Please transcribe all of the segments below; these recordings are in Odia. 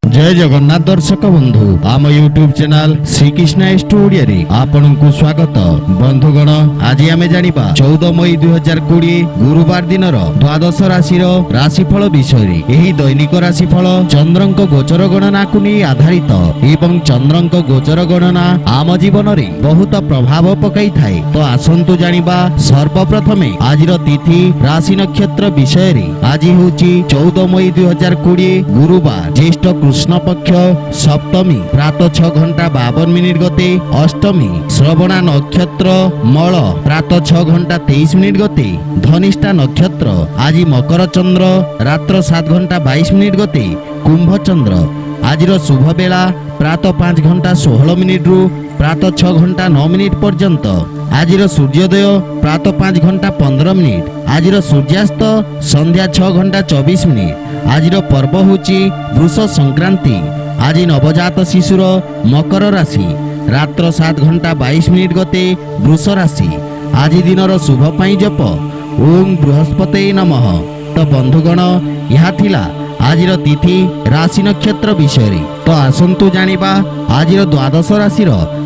जय जगन्नाथ दर्शक बंधु आम यूट्यूब चैनल श्रीकृष्ण स्टूडियो रे आपनकु स्वागत। बंधुगण आज आमे जानिबा 14 मई 2020 गुरुवार दिनर द्वादश राशि राशिफल विषय रे। एही दैनिक राशिफल चंद्रंक गोचर गणना को नहीं आधारित एवं चंद्रंक गोचर गणना आम जीवन रे बहुत प्रभाव पकाई थाए। तो आसंतु जानिबा सर्वप्रथमे आजिर तिथि राशि नक्षत्र विषय रे। आज होची 14 मई 2020 गुरुवार ज्येष्ठ कृष्ण पक्ष सप्तमी प्रातः 6 घंटा 52 मिनिट गते। अष्टमी श्रवणा नक्षत्र मल प्रातः 6 घंटा 23 मिनिट गते। धनिष्ठा नक्षत्र आज मकर चंद्र रात्र 7 घंटा 22 मिनिट गते। कुंभ चंद्र आजिर शुभ बेला प्रातः 5 घंटा 16 मिनिट रु प्रातः 6 घंटा 9 मिनिट पर्यंत। आजिर सूर्योदय प्रातः 5 घंटा 15 मिनिट। आजिर सूर्यास्त संध्या 6 घंटा 24 मिनिट। आजिर पर्व होची वृष संक्रांति। आज नवजात शिशुर मकर राशि रात्र 7 घंटा 22 मिनिट गते वृष राशि। आज दिनर शुभ पाई जप ओम बृहस्पते नमः। तो बंधुगण यह थिला आजिर तिथि राशि नक्षत्र विषय रे। तो आसंतु जानिबा आजिर द्वादश राशि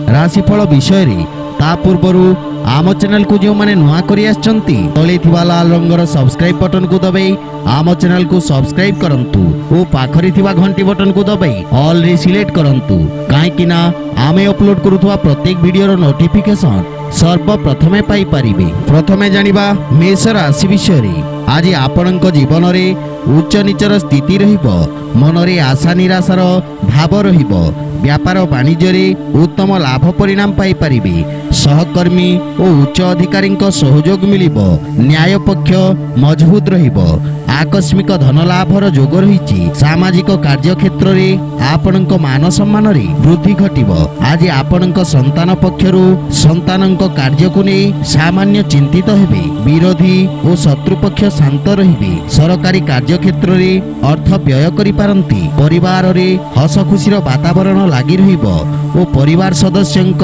राशिफल विषय रे। ता पूर्वरु आम चैनल को जो माने नुआ करी आछंती तळे थिबा लाल रंगर सब्सक्राइब बटन को दबाई आम चैनल को सब्सक्राइब करंतु ओ पाखरी थिबा घंटी बटन को दबाई ऑल रे सिलेक्ट करंतु काहे कि ना आमे अपलोड करूथवा प्रत्येक वीडियो रो नोटिफिकेशन सर्वप्रथमे पाई परिबे। प्रथमे जानिबा मेष राशि विषय रे। आज आपणक जीवन रे उच्च नीचर स्थिति रहिबो। मनरे आशा निराशार भाव रहिबो। व्यापार वाणिज्य रे उत्तम लाभ परिणाम पाई परिबे। सहकर्मी और उच्च अधिकारी सहयोग मिलिबो। न्याय पक्ष मजबूत रहिबो। आकस्मिक धन लाभर जोग रहिछि। सामाजिक कार्य क्षेत्र रे आपणक मान सम्मान रे वृद्धि घटिबो। आज आपणक संतान पक्षरु संतानक कार्य को नै सामान्य चिंतित हेबे। विरोधी और शत्रु पक्ष शांत रहिबे। सरकारी कार्य क्षेत्र रे अर्थ व्यय करि पारंती। परिवार रे हस खुशीर वातावरण लागि रहिबो और परिवार सदस्यंक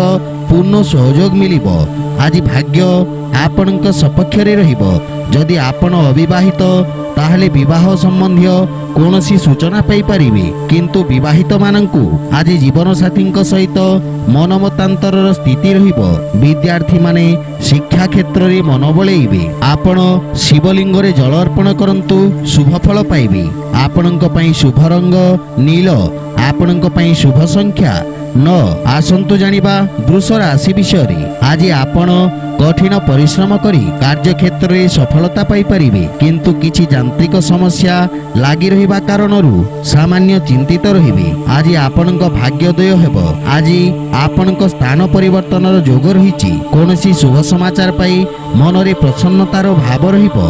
पूर्ण सहयोग मिलिबो। आज भाग्य आपणक सपक्ष रे रहिबो। जदि आपण अविवाहित ताहले विवाह संबंधी कोनोसी सूचना पाई परिबे। किंतु विवाहित मानंकु आज जीवन साथी सहित मनमतांतरर स्थिति रहिबो। विद्यार्थी माने शिक्षा क्षेत्र रे मन बळेइबे। आपण शिवलिंग रे जल अर्पण करंतु शुभ फल पाइबे। आपणक पई शुभ रंग नील। आपणक पई शुभ संख्या 9। आसंतु जानिबा वृष राशि विषय रे। आज आपण कठिन परिश्रम करी कार्य क्षेत्र में सफलता पाई परिबे। किंतु किछि यांत्रिक समस्या लागि रहिबा कारणरू सामान्य चिंतित रहिबे। आज आपणक भाग्योदय हेबो। आज आपणक स्थान परिवर्तनर जोग रहिछि। कोनोसी शुभ समाचार पाई मनरे प्रसन्नतार भाव रहिबो।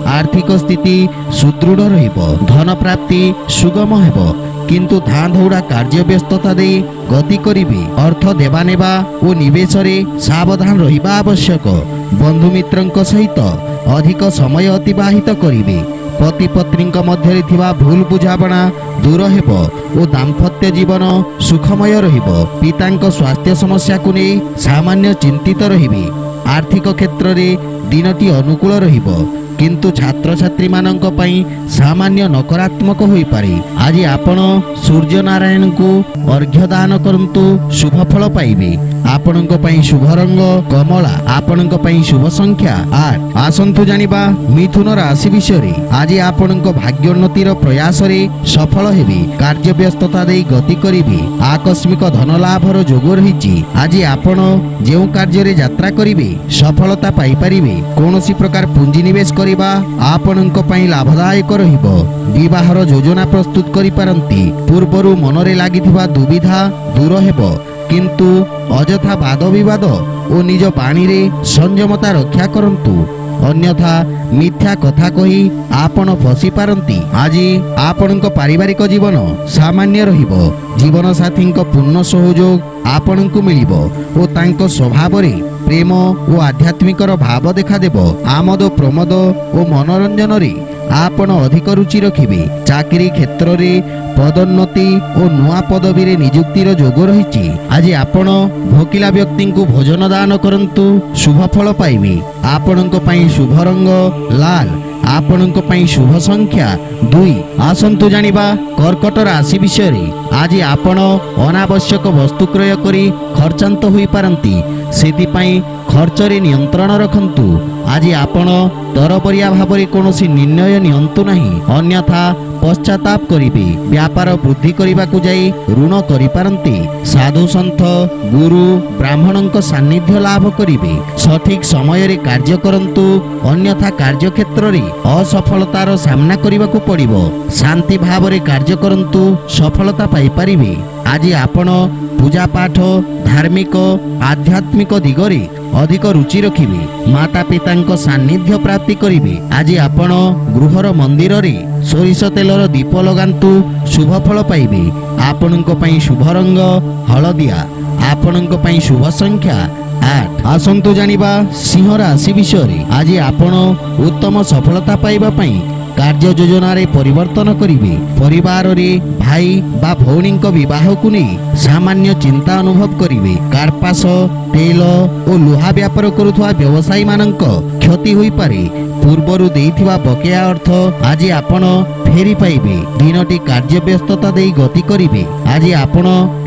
आर्थिक स्थिति सुदृढ़ रहिबो। धन प्राप्ति सुगम हेबो। किंतु धान दौड़ा कार्य व्यस्तता दे गति करिबे। अर्थ देवा नेबा और निवेश रे सावधान रहिबा आवश्यक। बंधु मित्रंक सहित अधिक समय अतिबाहित करिबे। पति पत्नींक मध्यरे थिबा भूल बुझाबणा दूर हेबो और दाम्पत्य जीवन सुखमय रहिबो। पितांक स्वास्थ्य समस्या को नै सामान्य चिंतित रहिबे। आर्थिक क्षेत्र रे दिनटी अनुकूल रहिबो। किंतु छात्र छात्री मानक पई सामान्य नकारात्मक होई पारे। आज आपण सूर्य नारायण को अर्घ्य दान करंतु शुभ फल पाइबे। आपणक पई शुभ रंग कमला। आपणक पई शुभ संख्या 8। आसंतु जानिबा मिथुन राशि विषय रे। आज आपणक भाग्योन्नतिर प्रयास रे सफल हेबे। कार्य व्यस्तता दे गति करिबे। आकस्मिक धन लाभर जोग रहिछि। आज आपण जेउ कार्य रे यात्रा करिबे सफलता पाई परिबे। कोनोसी प्रकार पुंजी निवेश करिबा आपणक पई लाभदायक रहिबो। विवाहर योजना प्रस्तुत करि पारंती। पूर्वरु मनरे लागिथिबा दुविधा दूर हेबो। किंतु अजथा वाद विवाद और निज बाणी रे संयमता रक्षा करंतु अन्यथा मिथ्या कथा कही आपण फसी पारंती। आज आपणक पारिवारिक जीवन सामान्य रहिबो। जीवन साथी पूर्ण सहयोग आपणकु मिलिबो और तांको स्वभाव रे प्रेम और आध्यात्मिकर भाव देखा देबो। आमोद प्रमोद और मनोरंजन रे आपण अधिक रुचि रखिबे। चाकरी क्षेत्र रे पदोन्नति और नुआ पदवी रे नियुक्तिर जोग रहिछि। आज आपण भोकिला व्यक्ति को भोजन दान करंतु शुभ फल पाइबे। आपणक पई शुभ रंग लाल। ଆପଣଙ୍କ ପାଇଁ ଶୁଭ ସଂଖ୍ୟା 2। ଆସନ୍ତୁ ଜାଣିବା କର୍କଟ ରାଶି ବିଷୟରେ। ଆଜି ଆପଣ ଅନାବଶ୍ୟକ ବସ୍ତୁ କ୍ରୟ କରି ଖର୍ଚ୍ଚାନ୍ତ ହୋଇପାରନ୍ତି, ସେଥିପାଇଁ ଖର୍ଚ୍ଚରେ ନିୟନ୍ତ୍ରଣ ରଖନ୍ତୁ। ଆଜି ଆପଣ ତରବରିଆ ଭାବରେ କୌଣସି ନିର୍ଣ୍ଣୟ ନିଅନ୍ତୁ ନାହିଁ, ଅନ୍ୟଥା ପଶ୍ଚାତାପ କରିବେ। ବ୍ୟାପାର ବୃଦ୍ଧି କରିବାକୁ ଯାଇ ଋଣ କରିପାରନ୍ତି। ସାଧୁ ସନ୍ଥ ଗୁରୁ ବ୍ରାହ୍ମଣଙ୍କ ସାନ୍ନିଧ୍ୟ ଲାଭ କରିବେ। ସଠିକ ସମୟରେ କାର୍ଯ୍ୟ କରନ୍ତୁ, ଅନ୍ୟଥା କାର୍ଯ୍ୟକ୍ଷେତ୍ରରେ ଅସଫଳତାର ସାମ୍ନା କରିବାକୁ ପଡ଼ିବ। ଶାନ୍ତି ଭାବରେ କାର୍ଯ୍ୟ କରନ୍ତୁ, ସଫଳତା ପାଇପାରିବେ। ଆଜି ଆପଣ ପୂଜାପାଠ, ଧାର୍ମିକ ଆଧ୍ୟାତ୍ମିକ ଦିଗରେ ଅଧିକ ରୁଚି ରଖିବେ। ମାତା ପିତାଙ୍କ ସାନ୍ନିଧ୍ୟ ପ୍ରାପ୍ତି କରିବେ। ଆଜି ଆପଣ ଗୃହର ମନ୍ଦିରରେ ସୋରିଷ ତେଲର ଦୀପ ଲଗାନ୍ତୁ, ଶୁଭ ଫଳ ପାଇବେ। ଆପଣଙ୍କ ପାଇଁ ଶୁଭ ରଙ୍ଗ ହଳଦିଆ। ଆପଣଙ୍କ ପାଇଁ ଶୁଭ ସଂଖ୍ୟା 8। ଆସନ୍ତୁ ଜାଣିବା ସିଂହ ରାଶି ବିଷୟରେ। ଆଜି ଆପଣ ଉତ୍ତମ ସଫଳତା ପାଇବା ପାଇଁ କାର୍ଯ୍ୟ ଯୋଜନାରେ ପରିବର୍ତ୍ତନ କରିବେ। ପରିବାରରେ ଭାଇ ବା ଭଉଣୀଙ୍କ ବିବାହକୁ ନେଇ ସାମାନ୍ୟ ଚିନ୍ତା ଅନୁଭବ କରିବେ। କାର୍ପାସ, ତେଲ ଓ ଲୁହା ବ୍ୟାପାର କରୁଥିବା ବ୍ୟବସାୟୀ ମାନଙ୍କ କ୍ଷତି ହୋଇପାରେ। ପୂର୍ବରୁ ଦେଇଥିବା ବକେୟା ଅର୍ଥ ଆଜି ଆପଣ ଫେରି ପାଇବେ। ଦିନଟି କାର୍ଯ୍ୟ ବ୍ୟସ୍ତତା ଦେଇ ଗତି କରିବେ। ଆଜି ଆପଣ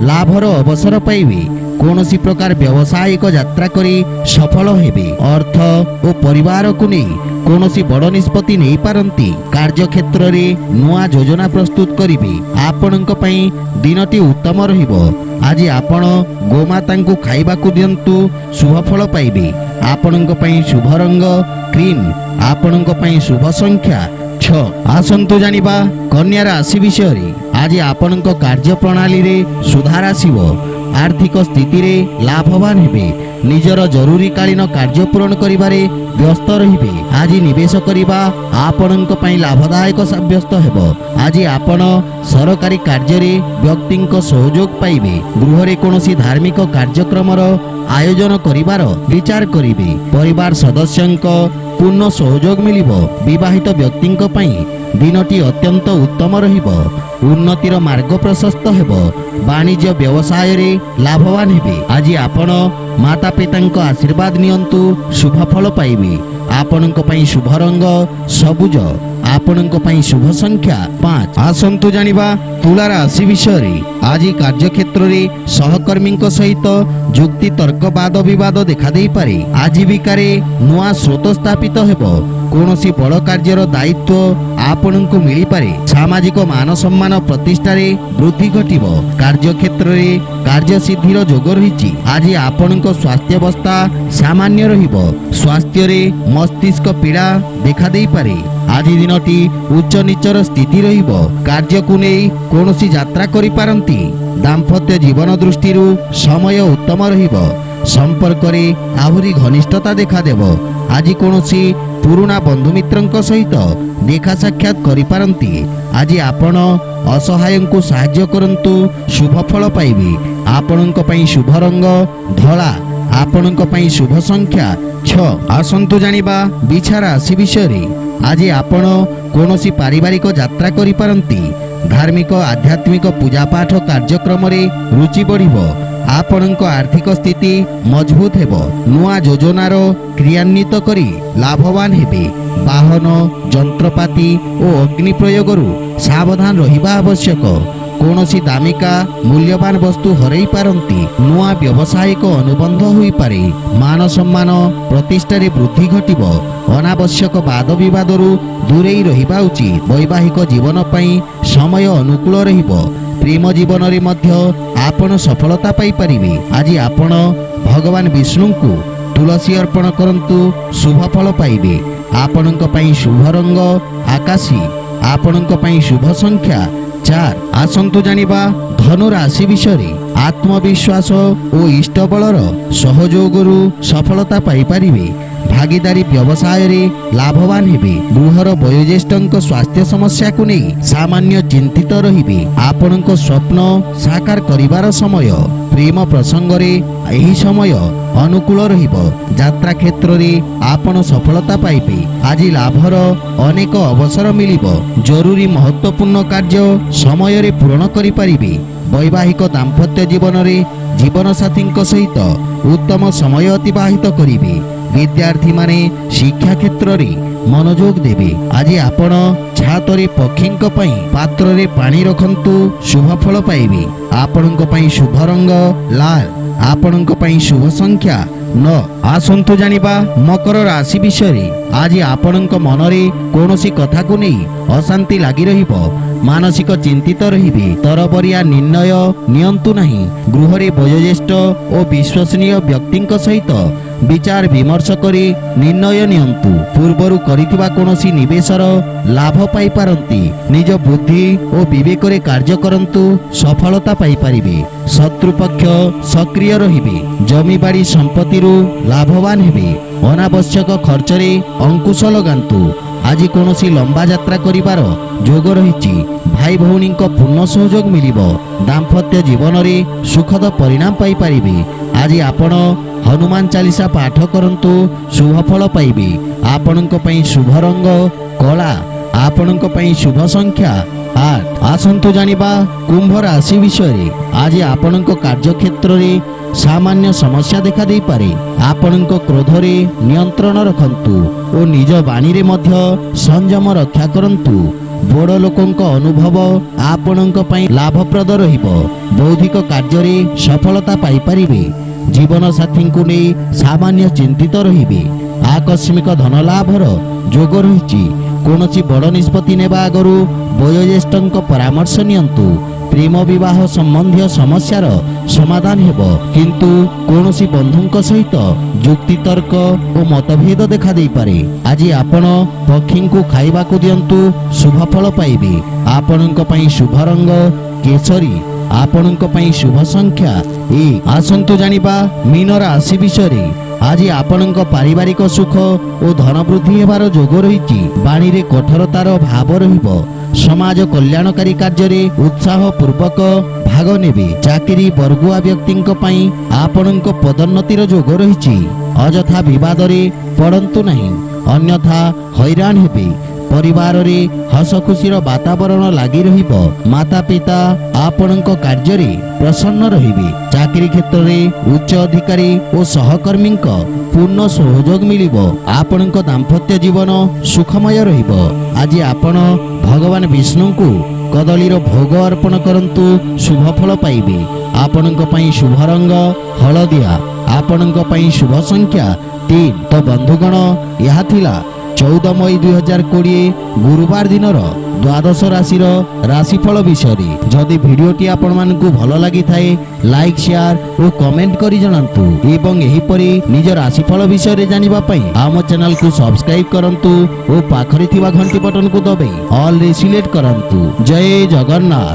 ଲାଭର ଅବସର ପାଇବେ। କୌଣସି ପ୍ରକାର ବ୍ୟବସାୟିକ ଯାତ୍ରା କରି ସଫଳ ହେବେ। ଅର୍ଥ ଓ ପରିବାରକୁ ନେଇ କୌଣସି ବଡ଼ ନିଷ୍ପତ୍ତି ନେଇପାରନ୍ତି। କାର୍ଯ୍ୟକ୍ଷେତ୍ରରେ ନୂଆ ଯୋଜନା ପ୍ରସ୍ତୁତ କରିବେ। ଆପଣଙ୍କ ପାଇଁ ଦିନଟି ଉତ୍ତମ ରହିବ। ଆଜି ଆପଣ ଗୋମାତାଙ୍କୁ ଖାଇବାକୁ ଦିଅନ୍ତୁ, ଶୁଭ ଫଳ ପାଇବେ। ଆପଣଙ୍କ ପାଇଁ ଶୁଭ ରଙ୍ଗ କ୍ରିମ୍। ଆପଣଙ୍କ ପାଇଁ ଶୁଭ ସଂଖ୍ୟା 6। ଆସନ୍ତୁ ଜାଣିବା କନ୍ୟା ରାଶି ବିଷୟରେ। ଆଜି ଆପଣଙ୍କ କାର୍ଯ୍ୟ ପ୍ରଣାଳୀରେ ସୁଧାର ଆସିବ। ଆର୍ଥିକ ସ୍ଥିତିରେ ଲାଭବାନ ହେବେ। ନିଜର ଜରୁରୀକାଳୀନ କାର୍ଯ୍ୟ ପୂରଣ କରିବାରେ ବ୍ୟସ୍ତ ରହିବେ। ଆଜି ନିବେଶ କରିବା ଆପଣଙ୍କ ପାଇଁ ଲାଭଦାୟକ ସାବ୍ୟସ୍ତ ହେବ। ଆଜି ଆପଣ ସରକାରୀ କାର୍ଯ୍ୟରେ ବ୍ୟକ୍ତିଙ୍କ ସହଯୋଗ ପାଇବେ। ଗୃହରେ କୌଣସି ଧାର୍ମିକ କାର୍ଯ୍ୟକ୍ରମର ଆୟୋଜନ କରିବାର ବିଚାର କରିବେ। ପରିବାର ସଦସ୍ୟଙ୍କ ପୂର୍ଣ୍ଣ ସହଯୋଗ ମିଳିବ। ବିବାହିତ ବ୍ୟକ୍ତିଙ୍କ ପାଇଁ ଦିନଟି ଅତ୍ୟନ୍ତ ଉତ୍ତମ ରହିବ। ଉନ୍ନତିର ମାର୍ଗ ପ୍ରଶସ୍ତ ହେବ। ବାଣିଜ୍ୟ ବ୍ୟବସାୟରେ ଲାଭବାନ ହେବେ। ଆଜି ଆପଣ ମାତା ପିତାଙ୍କ ଆଶୀର୍ବାଦ ନିଅନ୍ତୁ, ଶୁଭ ଫଳ ପାଇବେ। ଆପଣଙ୍କ ପାଇଁ ଶୁଭ ରଙ୍ଗ ସବୁଜ। ଆପଣଙ୍କ ପାଇଁ ଶୁଭ ସଂଖ୍ୟା 5। ଆସନ୍ତୁ ଜାଣିବା ତୁଳା ରାଶି ବିଷୟରେ। ଆଜି କାର୍ଯ୍ୟକ୍ଷେତ୍ରରେ ସହକର୍ମୀଙ୍କ ସହିତ ଯୁକ୍ତି ତର୍କ ବାଦ ବିବାଦ ଦେଖାଦେଇପାରେ। ଆଜୀବିକାରେ ନୂଆ ସ୍ରୋତ ସ୍ଥାପିତ ହେବ। କୌଣସି ବଡ଼ କାର୍ଯ୍ୟର ଦାୟିତ୍ୱ ଆପଣଙ୍କୁ ମିଳିପାରେ। ସାମାଜିକ ମାନ ସମ୍ମାନ ପ୍ରତିଷ୍ଠାରେ ବୃଦ୍ଧି ଘଟିବ। କାର୍ଯ୍ୟକ୍ଷେତ୍ରରେ କାର୍ଯ୍ୟସିଦ୍ଧିର ଯୋଗ ରହିଛି। ଆଜି ଆପଣଙ୍କ ସ୍ୱାସ୍ଥ୍ୟାବସ୍ଥା ସାମାନ୍ୟ ରହିବ। ସ୍ୱାସ୍ଥ୍ୟରେ ମସ୍ତିଷ୍କ ପୀଡ଼ା ଦେଖାଦେଇପାରେ। ଆଜି ଦିନଟି ଉଚ୍ଚ ନିଚର ସ୍ଥିତି ରହିବ। କାର୍ଯ୍ୟକୁ ନେଇ କୌଣସି ଯାତ୍ରା କରିପାରନ୍ତି। ଦାମ୍ପତ୍ୟ ଜୀବନ ଦୃଷ୍ଟିରୁ ସମୟ ଉତ୍ତମ ରହିବ। ସମ୍ପର୍କରେ ଆହୁରି ଘନିଷ୍ଠତା ଦେଖାଦେବ। ଆଜି କୌଣସି ପୁରୁଣା ବନ୍ଧୁମିତ୍ରଙ୍କ ସହିତ ଦେଖା ସାକ୍ଷାତ କରିପାରନ୍ତି। ଆଜି ଆପଣ ଅସହାୟଙ୍କୁ ସାହାଯ୍ୟ କରନ୍ତୁ, ଶୁଭ ଫଳ ପାଇବେ। ଆପଣଙ୍କ ପାଇଁ ଶୁଭ ରଙ୍ଗ ଧଳା। ଆପଣଙ୍କ ପାଇଁ ଶୁଭ ସଂଖ୍ୟା 6। ଆସନ୍ତୁ ଜାଣିବା ବିଛା ରାଶି ବିଷୟରେ। ଆଜି ଆପଣ କୌଣସି ପାରିବାରିକ ଯାତ୍ରା କରିପାରନ୍ତି। ଧାର୍ମିକ ଆଧ୍ୟାତ୍ମିକ ପୂଜାପାଠ କାର୍ଯ୍ୟକ୍ରମରେ ରୁଚି ବଢ଼ିବ। ଆପଣଙ୍କ ଆର୍ଥିକ ସ୍ଥିତି ମଜବୁତ ହେବ। ନୂଆ ଯୋଜନାର କ୍ରିୟାନ୍ୱିତ କରି ଲାଭବାନ ହେବେ। ବାହନ, ଯନ୍ତ୍ରପାତି ଓ ଅଗ୍ନି ପ୍ରୟୋଗରୁ ସାବଧାନ ରହିବା ଆବଶ୍ୟକ। କୌଣସି ଦାମିକା ମୂଲ୍ୟବାନ ବସ୍ତୁ ହରାଇ ପାରନ୍ତି। ନୂଆ ବ୍ୟବସାୟିକ ଅନୁବନ୍ଧ ହୋଇପାରେ। ମାନ ସମ୍ମାନ ପ୍ରତିଷ୍ଠାରେ ବୃଦ୍ଧି ଘଟିବ। ଅନାବଶ୍ୟକ ବାଦ ବିବାଦରୁ ଦୂରେଇ ରହିବା ଉଚିତ। ବୈବାହିକ ଜୀବନ ପାଇଁ ସମୟ ଅନୁକୂଳ ରହିବ। ପ୍ରେମ ଜୀବନରେ ମଧ୍ୟ ଆପଣ ସଫଳତା ପାଇପାରିବେ। ଆଜି ଆପଣ ଭଗବାନ ବିଷ୍ଣୁଙ୍କୁ ତୁଳସୀ ଅର୍ପଣ କରନ୍ତୁ, ଶୁଭ ଫଳ ପାଇବେ। ଆପଣଙ୍କ ପାଇଁ ଶୁଭ ରଙ୍ଗ ଆକାଶୀ। ଆପଣଙ୍କ ପାଇଁ ଶୁଭ ସଂଖ୍ୟା 4। ଆସନ୍ତୁ ଜାଣିବା ଧନୁ ରାଶି ବିଷୟରେ। ଆତ୍ମବିଶ୍ୱାସ ଓ ଇଷ୍ଟବଳର ସହଯୋଗରୁ ସଫଳତା ପାଇପାରିବେ। ଭାଗିଦାରୀ ବ୍ୟବସାୟରେ ଲାଭବାନ ହେବେ। ଗୃହର ବୟୋଜ୍ୟେଷ୍ଠଙ୍କ ସ୍ୱାସ୍ଥ୍ୟ ସମସ୍ୟାକୁ ନେଇ ସାମାନ୍ୟ ଚିନ୍ତିତ ରହିବେ। ଆପଣଙ୍କ ସ୍ୱପ୍ନ ସାକାର କରିବାର ସମୟ। ପ୍ରେମ ପ୍ରସଙ୍ଗରେ ଏହି ସମୟ ଅନୁକୂଳ ରହିବ। ଯାତ୍ରା କ୍ଷେତ୍ରରେ ଆପଣ ସଫଳତା ପାଇବେ। ଆଜି ଲାଭର ଅନେକ ଅବସର ମିଳିବ। ଜରୁରୀ ମହତ୍ୱପୂର୍ଣ୍ଣ କାର୍ଯ୍ୟ ସମୟରେ ପୂରଣ କରିପାରିବେ। ବୈବାହିକ ଦାମ୍ପତ୍ୟ ଜୀବନରେ ଜୀବନସାଥୀଙ୍କ ସହିତ ଉତ୍ତମ ସମୟ ଅତିବାହିତ କରିବେ। ବିଦ୍ୟାର୍ଥୀମାନେ ଶିକ୍ଷା କ୍ଷେତ୍ରରେ ମନୋଯୋଗ ଦେବେ। ଆଜି ଆପଣ ଛାତରେ ପକ୍ଷୀଙ୍କ ପାଇଁ ପାତ୍ରରେ ପାଣି ରଖନ୍ତୁ, ଶୁଭ ଫଳ ପାଇବେ। ଆପଣଙ୍କ ପାଇଁ ଶୁଭ ରଙ୍ଗ ଲାଲ, ଆପଣଙ୍କ ପାଇଁ ଶୁଭ ସଂଖ୍ୟା 9। ଆସନ୍ତୁ ଜାଣିବା ମକର ରାଶି ବିଷୟରେ। ଆଜି ଆପଣଙ୍କ ମନରେ କୌଣସି କଥାକୁ ନେଇ ଅଶାନ୍ତି ଲାଗି ରହିବ, ମାନସିକ ଚିନ୍ତିତ ରହିବେ। ତରବରିଆ ନିର୍ଣ୍ଣୟ ନିଅନ୍ତୁ ନାହିଁ। ଗୃହରେ ବୟୋଜ୍ୟେଷ୍ଠ ଓ ବିଶ୍ୱସନୀୟ ବ୍ୟକ୍ତିଙ୍କ ସହିତ ବିଚାର ବିମର୍ଶ କରି ନିର୍ଣ୍ଣୟ ନିଅନ୍ତୁ। ପୂର୍ବରୁ କରିଥିବା କୌଣସି ନିବେଶର ଲାଭ ପାଇପାରନ୍ତି। ନିଜ ବୁଦ୍ଧି ଓ ବିବେକରେ କାର୍ଯ୍ୟ କରନ୍ତୁ, ସଫଳତା ପାଇପାରିବେ। ଶତ୍ରୁପକ୍ଷ ସକ୍ରିୟ ରହିବେ, ଜମିବାଡ଼ି ସମ୍ପତ୍ତିରୁ ଲାଭବାନ ହେବେ। ଅନାବଶ୍ୟକ ଖର୍ଚ୍ଚରେ ଅଙ୍କୁଶ ଲଗାନ୍ତୁ। ଆଜି କୌଣସି ଲମ୍ବା ଯାତ୍ରା କରିବାର ଯୋଗ ରହିଛି। ଭାଇ ଭଉଣୀଙ୍କ ପୂର୍ଣ୍ଣ ସହଯୋଗ ମିଳିବ। ଦାମ୍ପତ୍ୟ ଜୀବନରେ ସୁଖଦ ପରିଣାମ ପାଇପାରିବେ। ଆଜି ଆପଣ ହନୁମାନ ଚାଳିଶା ପାଠ କରନ୍ତୁ, ଶୁଭ ଫଳ ପାଇବେ। ଆପଣଙ୍କ ପାଇଁ ଶୁଭ ରଙ୍ଗ କଳା, ଆପଣଙ୍କ ପାଇଁ ଶୁଭ ସଂଖ୍ୟା 8। ଆସନ୍ତୁ ଜାଣିବା କୁମ୍ଭ ରାଶି ବିଷୟରେ। ଆଜି ଆପଣଙ୍କ କାର୍ଯ୍ୟକ୍ଷେତ୍ରରେ ସାମାନ୍ୟ ସମସ୍ୟା ଦେଖା ଦେଇପାରେ। ଆପଣଙ୍କ କ୍ରୋଧରେ ନିୟନ୍ତ୍ରଣ ରଖନ୍ତୁ ଓ ନିଜ ବାଣୀରେ ମଧ୍ୟ ସଂଯମ ରକ୍ଷା କରନ୍ତୁ। ବଡ଼ ଲୋକଙ୍କ ଅନୁଭବ ଆପଣଙ୍କ ପାଇଁ ଲାଭପ୍ରଦ ରହିବ। ବୌଦ୍ଧିକ କାର୍ଯ୍ୟରେ ସଫଳତା ପାଇପାରିବେ। ଜୀବନ ସାଥୀଙ୍କୁ ନେଇ ସାମାନ୍ୟ ଚିନ୍ତିତ ରହିବେ। ଆକସ୍ମିକ ଧନ ଲାଭର ଯୋଗ ରହିଛି। କୌଣସି ବଡ଼ ନିଷ୍ପତ୍ତି ନେବା ଆଗରୁ ବୟୋଜ୍ୟେଷ୍ଠଙ୍କ ପରାମର୍ଶ ନିଅନ୍ତୁ। ପ୍ରେମ ବିବାହ ସମ୍ବନ୍ଧୀୟ ସମସ୍ୟାର ସମାଧାନ ହେବ, କିନ୍ତୁ କୌଣସି ବନ୍ଧୁଙ୍କ ସହିତ ଯୁକ୍ତିତର୍କ ଓ ମତଭେଦ ଦେଖା ଦେଇପାରେ। ଆଜି ଆପଣ ପକ୍ଷୀଙ୍କୁ ଖାଇବାକୁ ଦିଅନ୍ତୁ, ଶୁଭ ଫଳ ପାଇବେ। ଆପଣଙ୍କ ପାଇଁ ଶୁଭ ରଙ୍ଗ କେଶରୀ, ଆପଣଙ୍କ ପାଇଁ ଶୁଭ ସଂଖ୍ୟା 1। ଆସନ୍ତୁ ଜାଣିବା ମୀନ ରାଶି ବିଷୟରେ। ଆଜି ଆପଣଙ୍କ ପାରିବାରିକ ସୁଖ ଓ ଧନ ବୃଦ୍ଧି ହେବାର ଯୋଗ ରହିଛି। ବାଣୀରେ କଠୋରତାର ଭାବ ରହିବ। ସମାଜ କଲ୍ୟାଣକାରୀ କାର୍ଯ୍ୟରେ ଉତ୍ସାହ ପୂର୍ବକ ଭାଗ ନେବେ। ଚାକିରି ବର୍ଗୁଆ ବ୍ୟକ୍ତିଙ୍କ ପାଇଁ ଆପଣଙ୍କ ପଦୋନ୍ନତିର ଯୋଗ ରହିଛି। ଅଯଥା ବିବାଦରେ ପଡ଼ନ୍ତୁ ନାହିଁ, ଅନ୍ୟଥା ହଇରାଣ ହେବେ। ପରିବାରରେ ହସ ଖୁସିର ବାତାବରଣ ଲାଗି ରହିବ। ମାତା ପିତା ଆପଣଙ୍କ କାର୍ଯ୍ୟରେ ପ୍ରସନ୍ନ ରହିବେ। ଚାକିରି କ୍ଷେତ୍ରରେ ଉଚ୍ଚ ଅଧିକାରୀ ଓ ସହକର୍ମୀଙ୍କ ପୂର୍ଣ୍ଣ ସହଯୋଗ ମିଳିବ। ଆପଣଙ୍କ ଦାମ୍ପତ୍ୟ ଜୀବନ ସୁଖମୟ ରହିବ। ଆଜି ଆପଣ ଭଗବାନ ବିଷ୍ଣୁଙ୍କୁ କଦଳୀର ଭୋଗ ଅର୍ପଣ କରନ୍ତୁ, ଶୁଭ ଫଳ ପାଇବେ। ଆପଣଙ୍କ ପାଇଁ ଶୁଭ ରଙ୍ଗ ହଳଦିଆ, ଆପଣଙ୍କ ପାଇଁ ଶୁଭ ସଂଖ୍ୟା 3। ତ ବନ୍ଧୁଗଣ, ଏହା ଥିଲା 14 ମଇ 2020 ଗୁରୁବାର ଦିନର ଦ୍ୱାଦଶ ରାଶିର ରାଶିଫଳ ବିଷୟରେ। ଯଦି ଭିଡ଼ିଓଟି ଆପଣମାନଙ୍କୁ ଭଲ ଲାଗିଥାଏ, ଲାଇକ୍, ସେୟାର ଓ କମେଣ୍ଟ କରି ଜଣାନ୍ତୁ। ଏବଂ ଏହିପରି ନିଜ ରାଶିଫଳ ବିଷୟରେ ଜାଣିବା ପାଇଁ ଆମ ଚ୍ୟାନେଲକୁ ସବସ୍କ୍ରାଇବ୍ କରନ୍ତୁ ଓ ପାଖରେ ଥିବା ଘଣ୍ଟି ବଟନକୁ ଦବାଇ ଅଲରେ ସିଲେକ୍ଟ କରନ୍ତୁ। ଜୟ ଜଗନ୍ନାଥ।